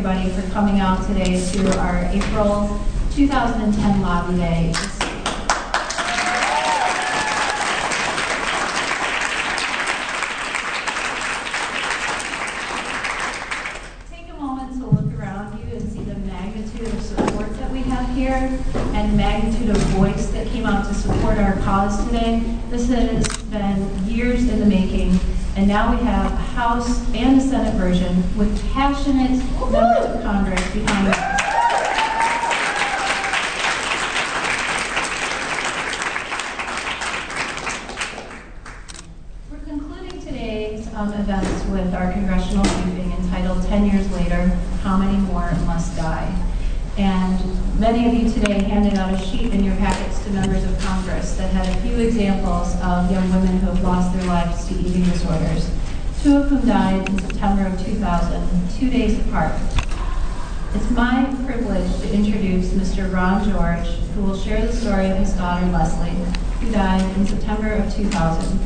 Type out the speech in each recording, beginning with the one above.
everybody for coming out today to our April 2010 Lobby Day. Take a moment to look around you and see the magnitude of support that we have here and magnitude of voice that came out to support our cause today. This has been years in the making, and now we have a House and a Senate version with passionate members of Congress behind us. We're concluding today's events with our congressional briefing entitled 10 Years Later, How Many More Must Die? And many of you today handed out a sheet in your packets to members of Congress that had a few examples of young women who have lost their lives to eating disorders. 2 of whom died in September of 2000, 2 days apart. It's my privilege to introduce Mr. Ron George, who will share the story of his daughter, Leslie, who died in September of 2000.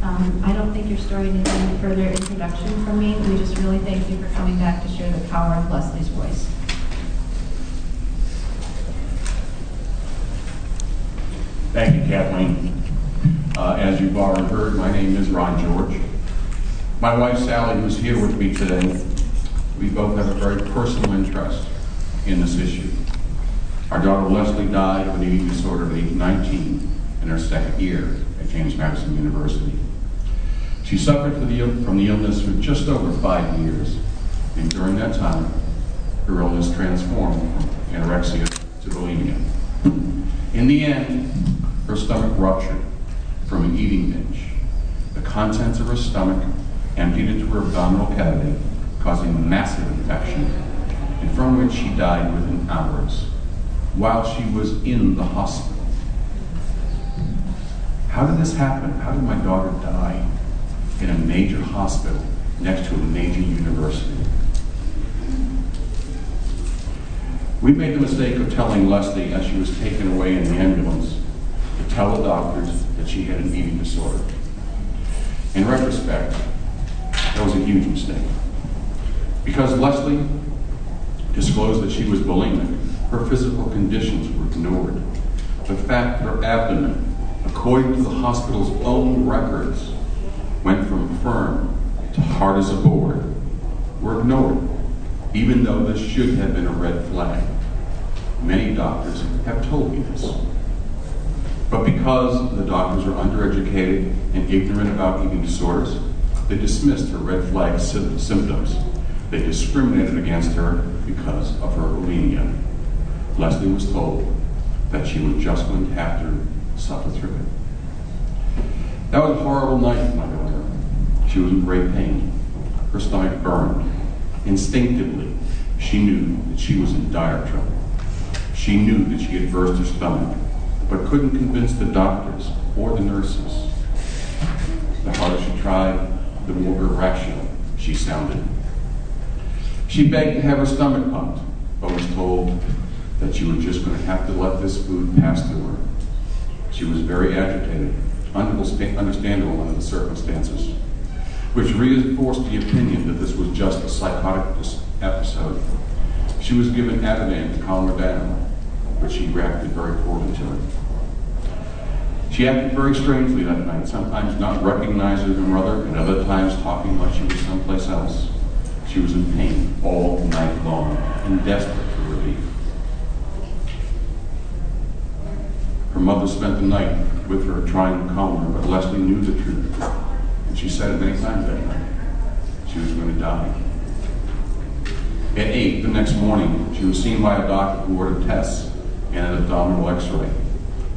I don't think your story needs any further introduction from me. We just really thank you for coming back to share the power of Leslie's voice. Thank you, Kathleen. As you've already heard, my name is Ron George. My wife, Sally, who's here with me today, we both have a very personal interest in this issue. Our daughter, Leslie, died of an eating disorder at age 19 in her second year at James Madison University. She suffered from the illness for just over 5 years, and during that time, her illness transformed from anorexia to bulimia. In the end, her stomach ruptured from an eating binge. The contents of her stomach emptied into her abdominal cavity, causing a massive infection, and from which she died within hours, while she was in the hospital. How did this happen? How did my daughter die in a major hospital next to a major university? We made the mistake of telling Leslie as she was taken away in the ambulance to tell the doctors that she had an eating disorder. In retrospect, that was a huge mistake. Because Leslie disclosed that she was bulimic, her physical conditions were ignored. The fact her abdomen, according to the hospital's own records, went from firm to hard as a board, were ignored, even though this should have been a red flag. Many doctors have told me this. But because the doctors are undereducated and ignorant about eating disorders, they dismissed her red flag symptoms. They discriminated against her because of her bulimia. Leslie was told that she was just going to have to suffer through it. That was a horrible night for my daughter. She was in great pain. Her stomach burned. Instinctively, she knew that she was in dire trouble. She knew that she had burst her stomach, but couldn't convince the doctors or the nurses. The harder she tried, the more irrational she sounded. She begged to have her stomach pumped, but was told that she was just going to have to let this food pass through her. She was very agitated, understandable under the circumstances, which reinforced the opinion that this was just a psychotic episode. She was given Ativan to calm her down, but she reacted very poorly to it. She acted very strangely that night, sometimes not recognizing her mother, and other times talking like she was someplace else. She was in pain all night long and desperate for relief. Her mother spent the night with her trying to calm her, but Leslie knew the truth. And she said it many times that night. She was going to die. At 8 the next morning, she was seen by a doctor who ordered tests and an abdominal x-ray.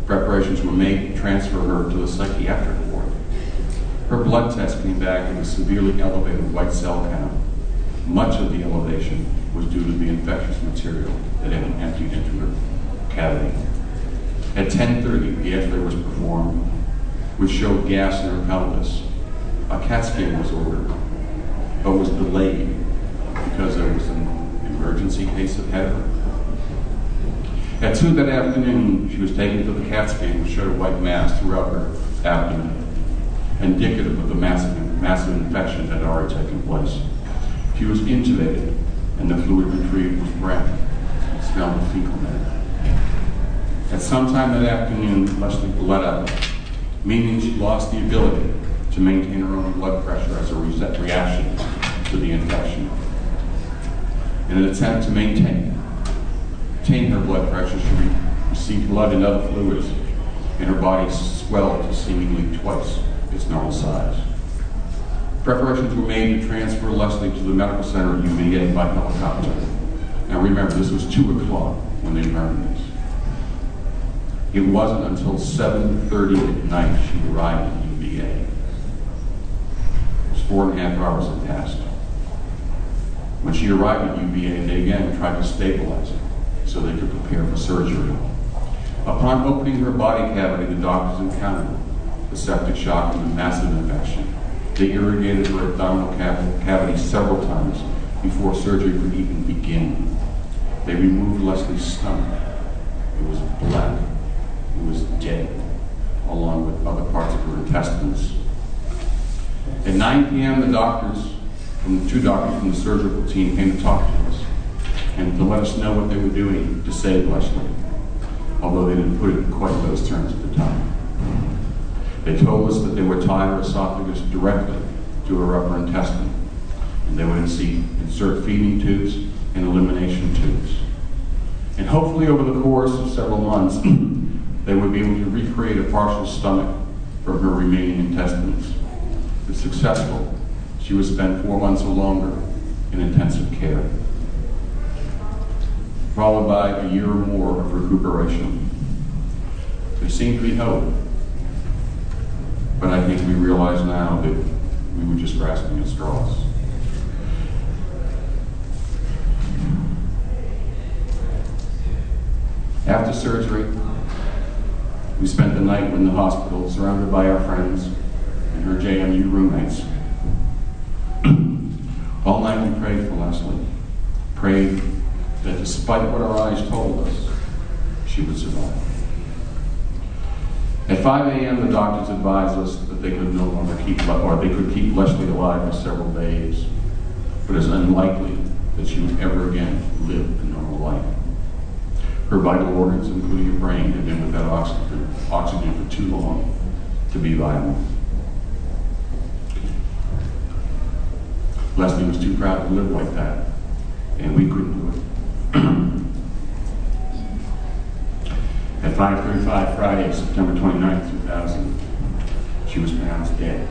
Preparations were made to transfer her to the psychiatric ward. Her blood test came back with a severely elevated white cell count. Much of the elevation was due to the infectious material that had been emptied into her cavity. At 10:30, the x-ray was performed, which showed gas in her pelvis. A CAT scan was ordered, but was delayed because there was an emergency case ahead of her. At 2 that afternoon, she was taken to the CAT scan, which showed a white mass throughout her abdomen, indicative of the massive infection that had already taken place. She was intubated, and the fluid fluid retrieved was breath. It smelled of fecal matter. At some time that afternoon, Leslie bled out, meaning she lost the ability to maintain her own blood pressure as a reaction to the infection. In an attempt to maintain her blood pressure, she received blood and other fluids, and her body swelled to seemingly twice its normal size. Preparations were made to transfer Leslie to the medical center at UVA by helicopter. Now remember, this was 2 o'clock when they learned this. It wasn't until 7:30 at night she arrived at UVA. It was 4.5 hours had passed. When she arrived at UVA, they again tried to stabilize her so they could prepare for surgery. Upon opening her body cavity, the doctors encountered the septic shock and the massive infection. They irrigated her abdominal cavity several times before surgery could even begin. They removed Leslie's stomach. It was black. It was dead, along with other parts of her intestines. At 9 p.m., the 2 doctors from the surgical team came to talk to us and to let us know what they were doing to save Leslie, although they didn't put it in quite those terms at the time. They told us that they would tie her esophagus directly to her upper intestine, and they would insert feeding tubes and elimination tubes. And hopefully over the course of several months, they would be able to recreate a partial stomach from her remaining intestines. If successful, she would spend 4 months or longer in intensive care, followed by a year or more of recuperation. There seemed to be hope, but I think we realize now that we were just grasping at straws. After surgery, we spent the night in the hospital surrounded by our friends and her JMU roommates. All night we prayed for Leslie, prayed that despite what our eyes told us, she would survive. At 5 a.m., the doctors advised us that they could no longer they could keep Leslie alive for several days, but it's unlikely that she would ever again live a normal life. Her vital organs, including her brain, had been without oxygen for too long to be viable. Leslie was too proud to live like that, and we couldn't do it. At 5:35 Friday, September 29th, 2000, she was pronounced dead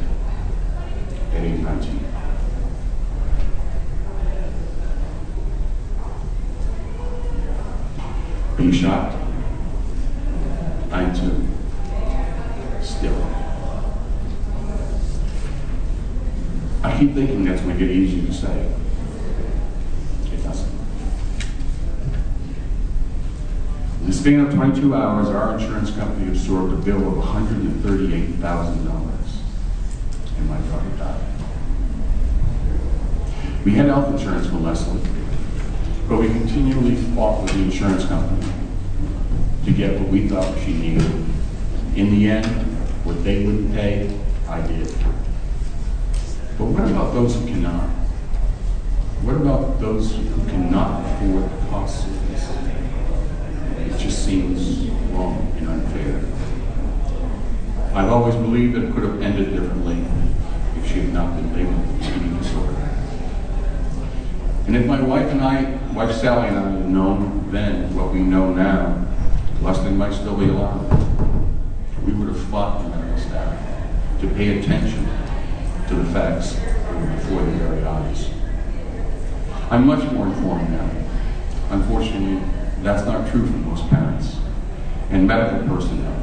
at age 19. Are you shocked? I am too. Still. I keep thinking that's going to get easier to say. It doesn't. In the span of 22 hours, our insurance company absorbed a bill of $138,000, and my daughter died. We had health insurance for Leslie, but we continually fought with the insurance company to get what we thought she needed. In the end, what they wouldn't pay, I did. But what about those who cannot? What about those who cannot afford the costs of this? It just seems wrong and unfair. I've always believed that it could have ended differently if she had not been labeled with an eating disorder. And if my wife Sally and I had known then what we know now, Leslie might still be alive. We would have fought the medical staff to pay attention to the facts that were before their very eyes. I'm much more informed now. Unfortunately, that's not true for most parents. And medical personnel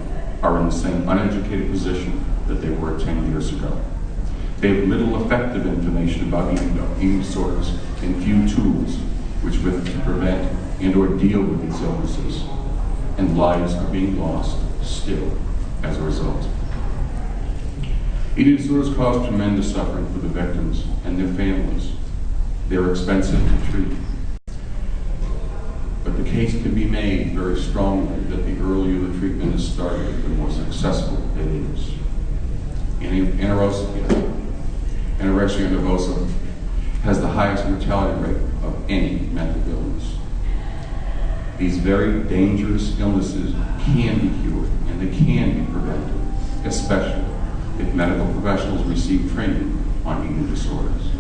are in the same uneducated position that they were 10 years ago. They have little effective information about eating disorders and few tools which to prevent and or deal with these illnesses. And lives are being lost still as a result. Eating disorders cause tremendous suffering for the victims and their families. They're expensive to treat. But the case can be made very strongly that the earlier the treatment is started, the more successful it is. Anorexia nervosa has the highest mortality rate of any mental illness. These very dangerous illnesses can be cured and they can be prevented, especially if medical professionals receive training on eating disorders.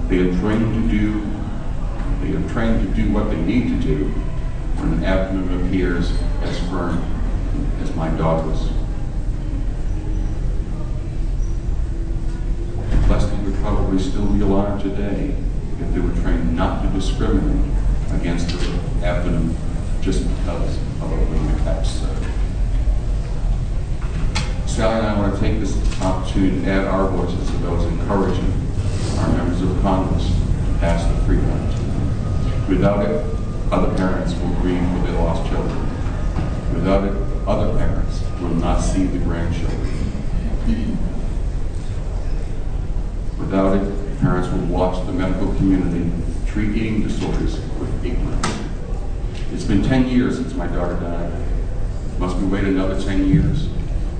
They are trained to do what they need to do when an abdomen appears as firm as my daughter's. Leslie would probably still be alive today if they were trained not to discriminate against her abdomen just because of a bulimic episode. Sally and I want to take this opportunity to add our voices to those encouraging our members of Congress to pass the Freedom Act. Without it, other parents will grieve for their lost children. Without it, other parents will not see the grandchildren. Without it, parents will watch the medical community treat eating disorders with ignorance. It's been 10 years since my daughter died. Must we wait another 10 years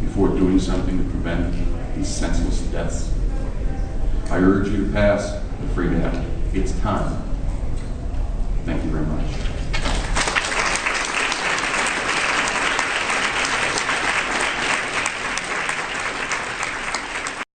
before doing something to prevent these senseless deaths? I urge you to pass the Freedom Act. It's time. Thank you very much.